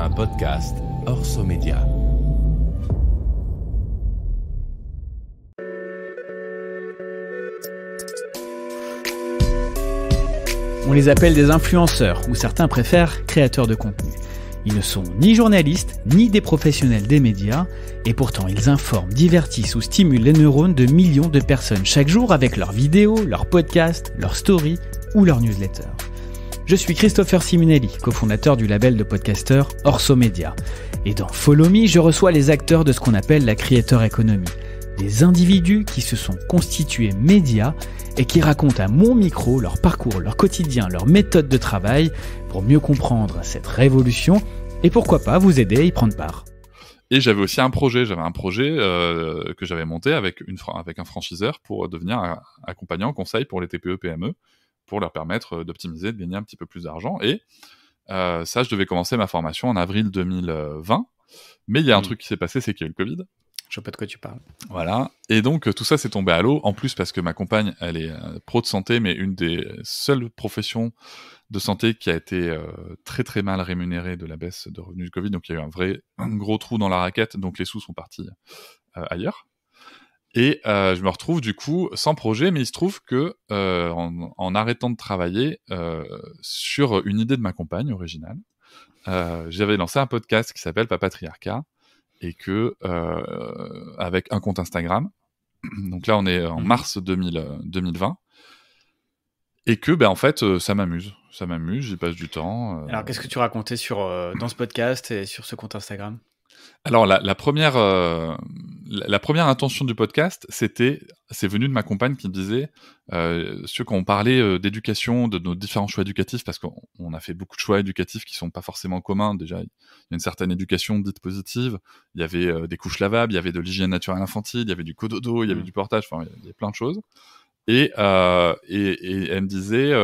un podcast Orso Média. On les appelle des influenceurs, ou certains préfèrent créateurs de contenu. Ils ne sont ni journalistes, ni des professionnels des médias, et pourtant ils informent, divertissent ou stimulent les neurones de millions de personnes chaque jour avec leurs vidéos, leurs podcasts, leurs stories ou leurs newsletters. Je suis Christopher Simonelli, cofondateur du label de podcasteurs Orso Média. Et dans Follow Me, je reçois les acteurs de ce qu'on appelle la creator economy. Des individus qui se sont constitués médias et qui racontent à mon micro leur parcours, leur quotidien, leur méthode de travail pour mieux comprendre cette révolution et pourquoi pas vous aider à y prendre part. Et j'avais aussi un projet, que j'avais monté avec un franchiseur pour devenir accompagnant conseil pour les TPE-PME pour leur permettre d'optimiser, de gagner un petit peu plus d'argent. Et ça, je devais commencer ma formation en avril 2020. Mais il y a un truc qui s'est passé, c'est qu'il y a eu le Covid. Je sais pas de quoi tu parles. Voilà. Et donc, tout ça s'est tombé à l'eau. En plus, parce que ma compagne, elle est pro de santé, mais une des seules professions de santé qui a été très très mal rémunérée de la baisse de revenus du Covid. Donc, il y a eu un gros trou dans la raquette. Donc, les sous sont partis ailleurs. Et je me retrouve du coup sans projet, mais il se trouve que en arrêtant de travailler sur une idée de ma compagne originale, j'avais lancé un podcast qui s'appelle Papatriarcat, et que avec un compte Instagram, donc là on est en mars 2020, et que en fait ça m'amuse, j'y passe du temps. Alors qu'est-ce que tu racontais dans ce podcast et sur ce compte Instagram ? Alors la première intention du podcast, c'est venu de ma compagne qui me disait, quand on parlait d'éducation, de nos différents choix éducatifs, parce qu'on a fait beaucoup de choix éducatifs qui sont pas forcément communs. Déjà, il y a une certaine éducation dite positive. Il y avait des couches lavables, il y avait de l'hygiène naturelle infantile, il y avait du cododo, il y avait du portage. Enfin, il y a plein de choses. Et elle me disait,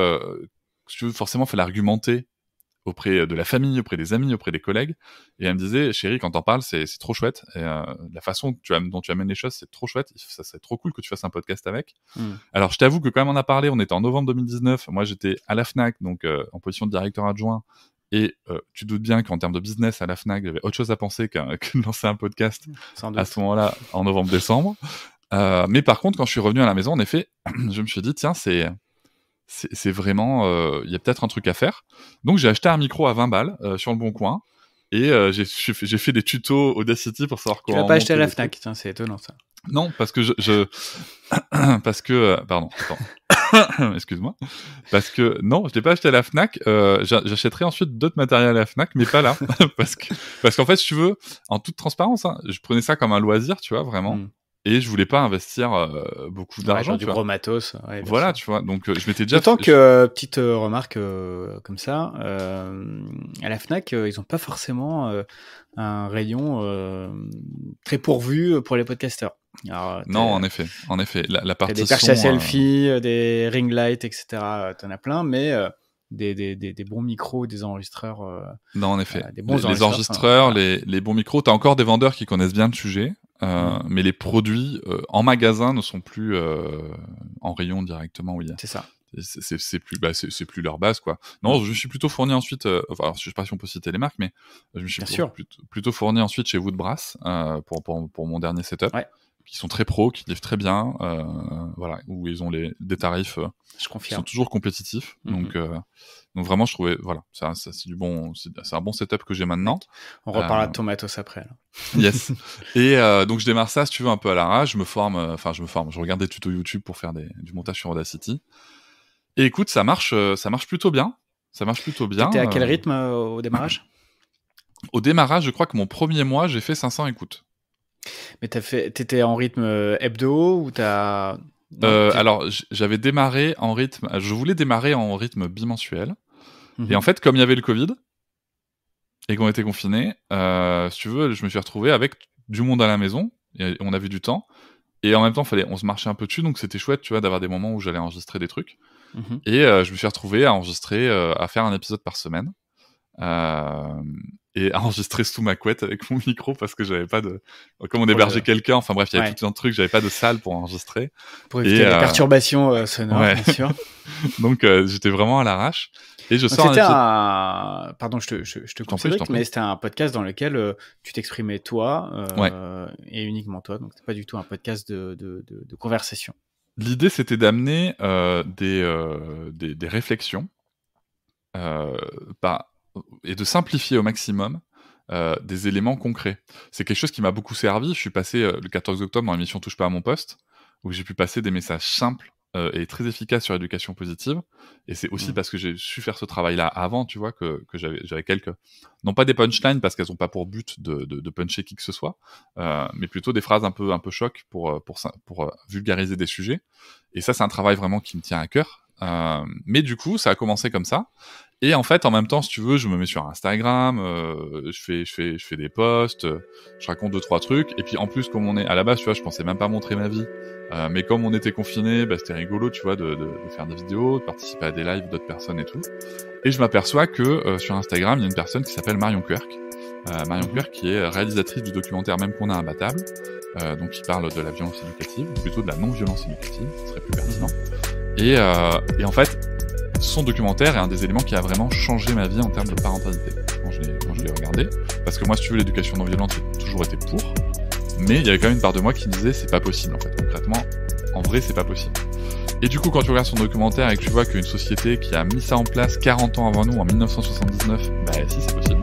forcément, il fallait argumenter auprès de la famille, auprès des amis, auprès des collègues. Et elle me disait, chérie, quand t'en parles, c'est trop chouette. Et la façon dont tu amènes les choses, c'est trop chouette. Ça serait trop cool que tu fasses un podcast avec. Alors, je t'avoue que quand même on a parlé, on était en novembre 2019. Moi, j'étais à la Fnac, donc en position de directeur adjoint. Et tu doutes bien qu'en termes de business, à la Fnac, j'avais autre chose à penser que de lancer un podcast à ce moment-là, en novembre-décembre. Mais par contre, quand je suis revenu à la maison, en effet, je me suis dit, tiens, c'est vraiment, il y a peut-être un truc à faire. Donc j'ai acheté un micro à 20 balles sur le Bon Coin, et j'ai fait des tutos Audacity pour savoir comment. Tu l'as pas acheté à la Fnac, tiens, c'est étonnant ça. Non, parce que pardon, excuse-moi, parce que non, je l'ai pas acheté à la Fnac. J'achèterai ensuite d'autres matériels à la Fnac, mais pas là, parce qu'en fait, si tu veux, en toute transparence, hein, je prenais ça comme un loisir, tu vois, vraiment. Et je voulais pas investir beaucoup d'argent, du gros matos. Ouais, voilà, tu vois. Donc je m'étais déjà. D'autant que petite remarque comme ça, à la Fnac, ils ont pas forcément un rayon très pourvu pour les podcasteurs. Alors, non, en effet, la partie des perches à selfie, des ring lights, etc. T'en as plein, mais des bons micros, des enregistreurs. Non, en effet, des bons les enregistreurs, les bons micros. T'as encore des vendeurs qui connaissent bien le sujet. Mais les produits en magasin ne sont plus en rayon directement où il y a. C'est ça. C'est plus leur base, quoi. Non, je me suis plutôt fourni ensuite. Alors, je sais pas si on peut citer les marques, mais je me suis plutôt fourni ensuite chez Woodbrass pour mon dernier setup, qui sont très pros, qui livrent très bien, voilà, où ils ont des tarifs qui sont toujours compétitifs. Donc vraiment, je trouvais, voilà, c'est un bon setup que j'ai maintenant. On reparlera de ton matos après. Là. Yes. Et donc je démarre ça, si tu veux, un peu à l'arrache. Je regarde des tutos YouTube pour faire du montage sur Audacity. Et écoute, ça marche plutôt bien. T'étais à quel rythme au démarrage ? Au démarrage, je crois que mon premier mois, j'ai fait 500 écoutes. Mais t'étais en rythme hebdo ou t'as... Alors, j'avais démarré en rythme... Je voulais démarrer en rythme bimensuel. Et en fait, comme il y avait le Covid, et qu'on était confinés, si tu veux, je me suis retrouvé avec du monde à la maison, et on avait du temps, et en même temps, on se marchait un peu dessus, donc c'était chouette, tu vois, d'avoir des moments où j'allais enregistrer des trucs. Et je me suis retrouvé à enregistrer, à faire un épisode par semaine. et enregistrer sous ma couette avec mon micro parce que j'avais pas de, comme on hébergeait quelqu'un, enfin bref, il y avait tout un truc, j'avais pas de salle pour enregistrer. Pour éviter les perturbations sonores, bien sûr. Donc j'étais vraiment à l'arrache. Et je donc sors c'était pardon, je te coupe, mais c'était un podcast dans lequel tu t'exprimais toi et uniquement toi. Donc c'était pas du tout un podcast de conversation. L'idée, c'était d'amener des réflexions et de simplifier au maximum des éléments concrets. C'est quelque chose qui m'a beaucoup servi. Je suis passé le 14 octobre dans l'émission Touche pas à mon poste, où j'ai pu passer des messages simples et très efficaces sur l'éducation positive. Et c'est aussi parce que j'ai su faire ce travail-là avant, tu vois, que j'avais quelques... Non pas des punchlines, parce qu'elles n'ont pas pour but de puncher qui que ce soit, mais plutôt des phrases un peu choc pour vulgariser des sujets. Et ça, c'est un travail vraiment qui me tient à cœur. Mais du coup, ça a commencé comme ça. Et en fait, en même temps, si tu veux, je me mets sur Instagram, je fais des posts, je raconte 2-3 trucs. Et puis en plus, comme on est à la base, tu vois, je pensais même pas montrer ma vie. Mais comme on était confinés, c'était rigolo, tu vois, de faire des vidéos, de participer à des lives d'autres personnes et tout. Et je m'aperçois que sur Instagram, il y a une personne qui s'appelle Marion Quirk. Marion Quirk, qui est réalisatrice du documentaire Même qu'on a imbattable, donc qui parle de la violence éducative, ou plutôt de la non-violence éducative, ce serait plus pertinent. Et en fait, son documentaire est un des éléments qui a vraiment changé ma vie en termes de parentalité quand je l'ai regardé. Parce que moi, si tu veux, l'éducation non violente, j'ai toujours été pour. Mais il y avait quand même une part de moi qui disait c'est pas possible en fait. Concrètement, en vrai, c'est pas possible. Et du coup, quand tu regardes son documentaire et que tu vois qu'une société qui a mis ça en place 40 ans avant nous, en 1979, si c'est possible.